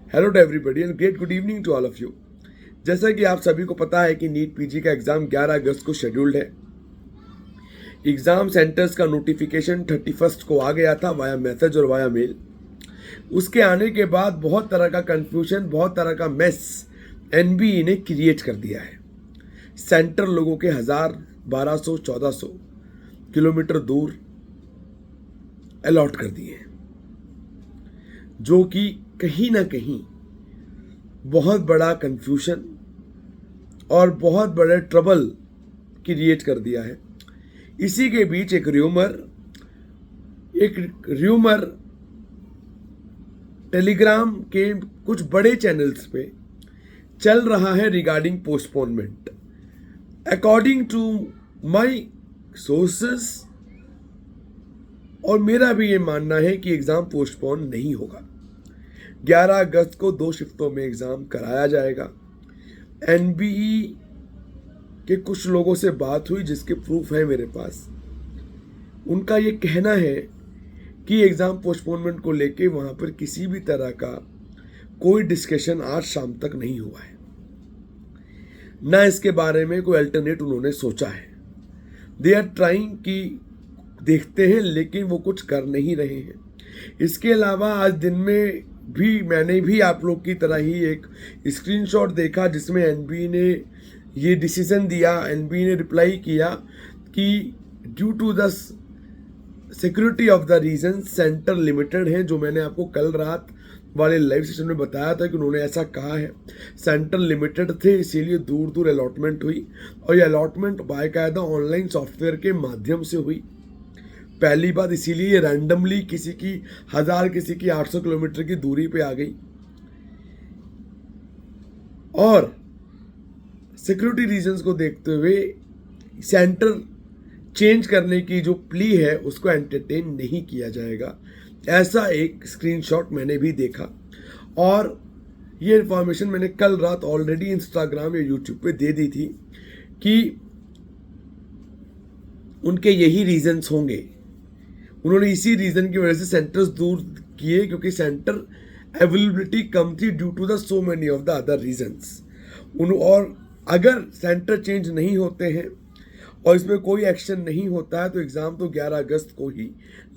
Hello to everybody and great good evening to all of you. जैसा कि आप सभी को पता है कि नीट पीजी का एग्जाम 11 अगस्त को शेड्यूल्ड है। एग्जाम सेंटर्स का नोटिफिकेशन 31 को आ गया था वाया मैसेज और वाया मेल। उसके आने के बाद बहुत तरह का कंफ्यूजन, बहुत तरह का मेस एनबीई ने क्रिएट कर दिया है। सेंटर लोगों के 1000, 1200, 1400 किलोमीटर दूर अलॉट कर दिए हैं, जो कि कहीं ना कहीं बहुत बड़ा कंफ्यूजन और बहुत बड़े ट्रबल क्रिएट कर दिया है। इसी के बीच एक र्यूमर टेलीग्राम के कुछ बड़े चैनल्स पे चल रहा है regarding postponement. According to my sources और मेरा भी ये मानना है कि एग्जाम पोस्टपोन नहीं होगा। 11 अगस्त को 2 शिफ्टों में एग्जाम कराया जाएगा। एनबीई के कुछ लोगों से बात हुई जिसके प्रूफ है मेरे पास। उनका ये कहना है कि एग्जाम पोस्टपोनमेंट को लेके वहां पर किसी भी तरह का कोई डिस्कशन आज शाम तक नहीं हुआ है, ना इसके बारे में कोई अल्टरनेट उन्होंने सोचा है। दे आर ट्राइंग कि देखते हैं, लेकिन वो कुछ कर नहीं रहे हैं। इसके अलावा आज दिन में भी मैंने भी आप लोग की तरह ही एक स्क्रीनशॉट देखा जिसमें एनबीई ने ये डिसीजन दिया। एनबीई ने रिप्लाई किया कि due to the security of the reason centre limited है। जो मैंने आपको कल रात वाले लाइव सेशन में बताया था कि उन्होंने ऐसा कहा है, सेंटर लिमिटेड थे, इसीलिए दूर दूर अलॉटमेंट हुई। और ये अलॉटमेंट बाकायदा ऑनलाइन सॉफ्टवेयर के माध्यम से हुई। पहली बात इसीलिए रैंडमली किसी की 1000, किसी की 800 किलोमीटर की दूरी पे आ गई। और सिक्योरिटी रीजंस को देखते हुए सेंटर चेंज करने की जो प्ली है उसको एंटरटेन नहीं किया जाएगा। ऐसा एक स्क्रीनशॉट मैंने भी देखा और ये इंफॉर्मेशन मैंने कल रात ऑलरेडी इंस्टाग्राम या यूट्यूब पे दे दी थी कि उनके यही रीजंस होंगे। उन्होंने इसी रीजन की वजह से सेंटर्स दूर किए, क्योंकि सेंटर अवेलेबिलिटी कम थी due to the so many of the other reasons. और अगर सेंटर चेंज नहीं होते हैं और इसमें कोई एक्शन नहीं होता है तो एग्ज़ाम तो 11 अगस्त को ही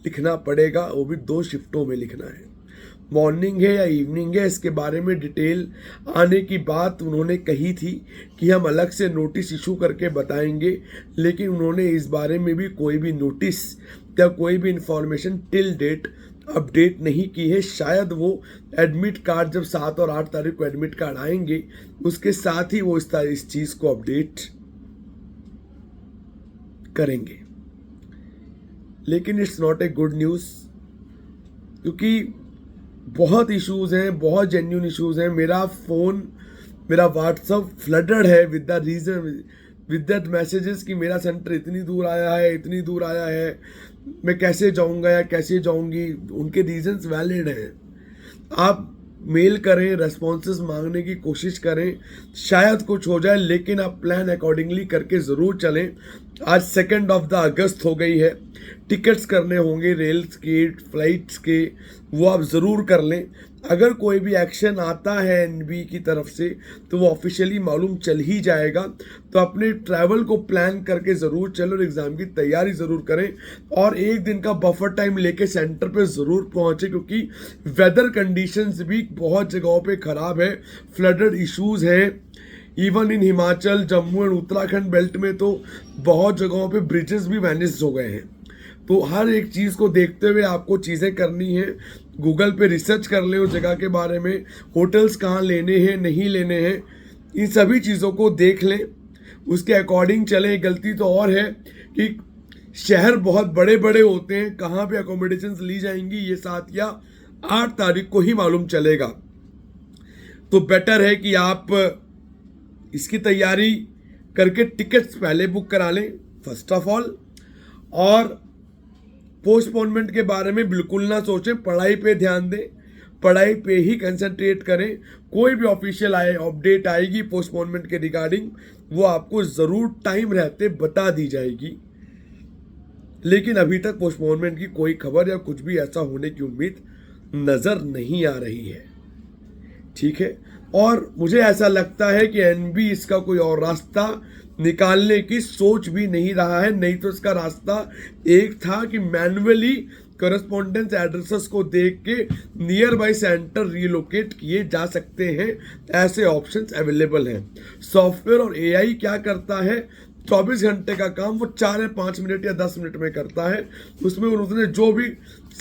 लिखना पड़ेगा, वो भी 2 शिफ्टों में लिखना है। मॉर्निंग है या इवनिंग है, इसके बारे में डिटेल आने की बात उन्होंने कही थी कि हम अलग से नोटिस इशू करके बताएंगे, लेकिन उन्होंने इस बारे में भी कोई भी नोटिस या कोई भी इंफॉर्मेशन टिल डेट अपडेट नहीं की है। शायद वो एडमिट कार्ड जब 7 और 8 तारीख को एडमिट कार्ड आएंगे उसके साथ ही वो इस चीज़ को अपडेट करेंगे। लेकिन it's not a good news, क्योंकि बहुत इश्यूज हैं, बहुत जेन्युइन इश्यूज हैं। मेरा फ़ोन, मेरा व्हाट्सअप फ्लडेड है with the reason, with that messages कि मेरा सेंटर इतनी दूर आया है, इतनी दूर आया है, मैं कैसे जाऊंगा या कैसे जाऊंगी। उनके रीजंस वैलिड हैं। आप मेल करें, रेस्पॉन्सेस मांगने की कोशिश करें, शायद कुछ हो जाए, लेकिन आप प्लान अकॉर्डिंगली करके ज़रूर चलें। आज 2 अगस्त हो गई है। टिकट्स करने होंगे रेल्स के, फ्लाइट्स के, वो आप ज़रूर कर लें। अगर कोई भी एक्शन आता है एनबी की तरफ से तो वो ऑफिशियली मालूम चल ही जाएगा। तो अपने ट्रैवल को प्लान करके ज़रूर चलो और एग्ज़ाम की तैयारी ज़रूर करें और एक दिन का बफर टाइम लेके सेंटर पे ज़रूर पहुँचे, क्योंकि वेदर कंडीशंस भी बहुत जगहों पे ख़राब है। फ्लडेड इश्यूज़ हैं। Even in Himachal, Jammu and Uttarakhand belt में तो बहुत जगहों पे ब्रिजेस भी वैनिश हो गए हैं। तो हर एक चीज़ को देखते हुए आपको चीज़ें करनी है। गूगल पे रिसर्च कर लें उस जगह के बारे में, होटल्स कहाँ लेने हैं, नहीं लेने हैं, इन सभी चीज़ों को देख लें, उसके अकॉर्डिंग चलें। गलती तो और है कि शहर बहुत बड़े बड़े होते हैं, कहाँ पे अकोमोडेशंस ली जाएंगी ये 7 या 8 तारीख को ही मालूम चलेगा। तो बेटर है कि आप इसकी तैयारी करके टिकट्स पहले बुक करा लें फर्स्ट ऑफ ऑल। और पोस्टपोनमेंट के बारे में बिल्कुल ना सोचें, पढ़ाई पे ध्यान दें, पढ़ाई पे ही कंसंट्रेट करें। कोई भी ऑफिशियल अपडेट आएगी पोस्टपोनमेंट के रिगार्डिंग, वो आपको ज़रूर टाइम रहते बता दी जाएगी। लेकिन अभी तक पोस्टपोनमेंट की कोई खबर या कुछ भी ऐसा होने की उम्मीद नज़र नहीं आ रही है। ठीक है। और मुझे ऐसा लगता है कि एनबी इसका कोई और रास्ता निकालने की सोच भी नहीं रहा है, नहीं तो इसका रास्ता एक था कि मैन्युअली करस्पॉन्डेंस एड्रेसेस को देख के नियर बाई सेंटर रीलोकेट किए जा सकते हैं, ऐसे ऑप्शंस अवेलेबल हैं। सॉफ्टवेयर और एआई क्या करता है, 24 घंटे का काम वो 4 या 5 मिनट या 10 मिनट में करता है। उसमें उन्होंने जो भी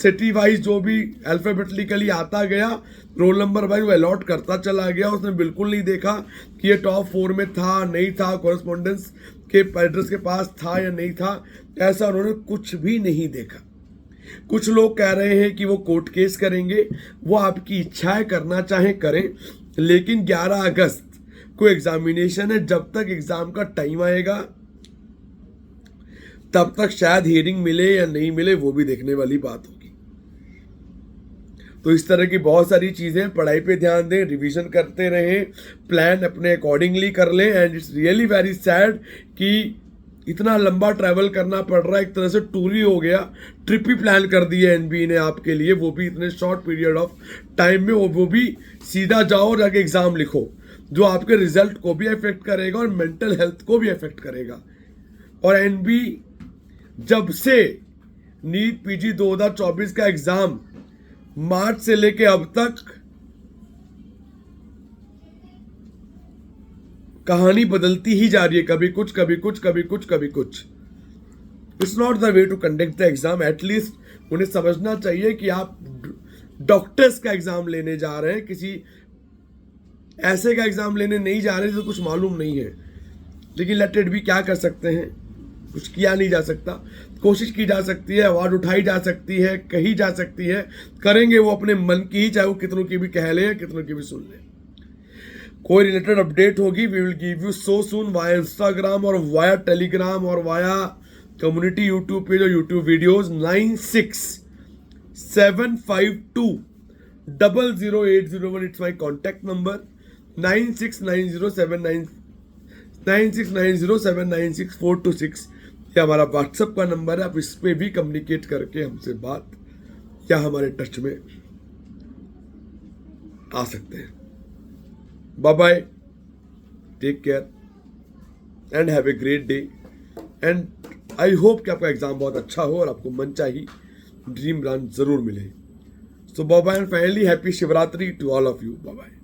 सिटी वाइज जो भी अल्फाबेटिकली आता गया, रोल नंबर वाइज वो अलॉट करता चला गया। उसने बिल्कुल नहीं देखा कि ये टॉप 4 में था नहीं था, कॉरेस्पॉन्डेंस के एड्रेस के पास था या नहीं था, ऐसा उन्होंने कुछ भी नहीं देखा। कुछ लोग कह रहे हैं कि वो कोर्ट केस करेंगे, वो आपकी इच्छा है, करना चाहें करें, लेकिन 11 अगस्त को एग्जामिनेशन है। जब तक एग्जाम का टाइम आएगा तब तक शायद हियरिंग मिले या नहीं मिले, वो भी देखने वाली बात होगी। तो इस तरह की बहुत सारी चीजें, पढ़ाई पे ध्यान दें, रिवीजन करते रहें, प्लान अपने अकॉर्डिंगली कर लें। And it's really very sad कि इतना लंबा ट्रैवल करना पड़ रहा है, एक तरह से टूर ही हो गया, ट्रिप ही प्लान कर दी है एनबी ने आपके लिए, वो भी इतने शॉर्ट पीरियड ऑफ टाइम में, वो भी सीधा जाओ और जाके एग्जाम लिखो, जो आपके रिजल्ट को भी अफेक्ट करेगा और मेंटल हेल्थ को भी अफेक्ट करेगा। और एनबी जब से नीट पीजी 2024 का एग्जाम मार्च से लेके अब तक कहानी बदलती ही जा रही है, कभी कुछ कभी कुछ कभी कुछ कभी कुछ। It's not the way to conduct the exam. At least उन्हें समझना चाहिए कि आप डॉक्टर्स का एग्जाम लेने जा रहे हैं, किसी ऐसे का एग्जाम लेने नहीं जा रहे तो कुछ मालूम नहीं है। लेकिन लेट इट बी, क्या कर सकते हैं, कुछ किया नहीं जा सकता। कोशिश की जा सकती है, आवाज उठाई जा सकती है, कही जा सकती है, करेंगे वो अपने मन की ही, चाहे वो कितनों की भी कह ले, कितनों की भी सुन ले। कोई रिलेटेड अपडेट होगी, we will give you so soon via Instagram और वाया टेलीग्राम और वाया कम्युनिटी यूट्यूब पेज और YouTube videos. 9675200801 it's my contact number. 9690796426 ये हमारा व्हाट्सएप का नंबर है। आप इस पे भी कम्युनिकेट करके हमसे बात या हमारे टच में आ सकते हैं। Bye bye, take care and have a great day. And I hope कि आपका एग्जाम बहुत अच्छा हो और आपको मनचाही ड्रीम ब्रांच जरूर मिले। So bye bye and finally happy Shivratri to all of you. Bye bye.